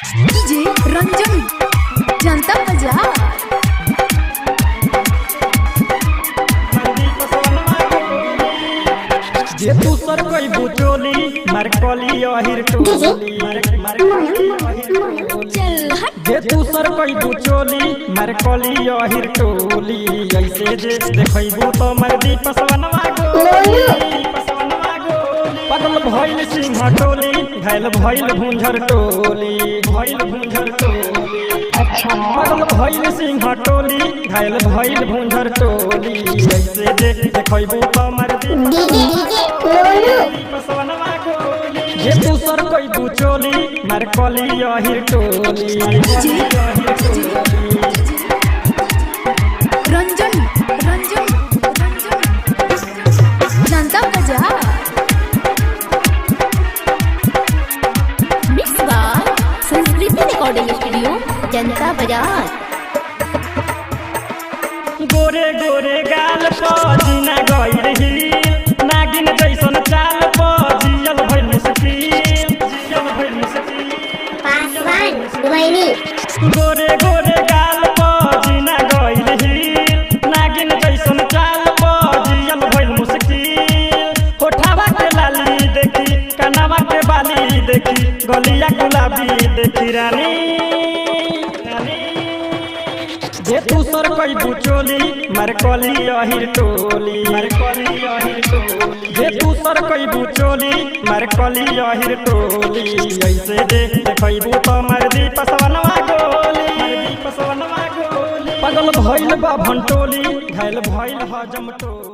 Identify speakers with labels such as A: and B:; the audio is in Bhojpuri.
A: डीजे रंजन जनता बाजार।
B: जे तू सर कोई बुचोली मार कली अहिर टोली जे तू सर कोई बुचोली मार कली अहिर टोली ऐसे जे देखैबू तो मार दी पसवनवा गोली पगल भइल सिंह टोली घायल भइल भुंझर टोली पगल भइल सिंह टोली घायल भइल भुंझर टोली ऐसे जे देखैबू तो मार दी जे तू सर कोई बुचोली मार कली अहिर टोली
A: रंजन रंजन जनता बाजार। मिक्स बार संस्कृति रिकॉर्डिंग स्टूडियो जनता बाजार।
B: गोरे गोरे गाल पर जीना गइल हिल नागिन जैसन चाल पर जियल भइल मुश्किल गोरे गोरे गाल पर जीना गइल हिल नागिन जैसन चाल पर जियल भइल मुश्किल होठावा के लाली देखी कनावा के बाली देखी गलिया गुलाबी देखी रानी जे तू सर कोई बुचोली मार कली अहिर टोली जे तू सर कोई बुचोली मार कली अहिर टोली ऐसे जे देखैबू तो मार दी पसवनवा गोली पगल भइल बा भंटोली घायल भइल हजम टोली।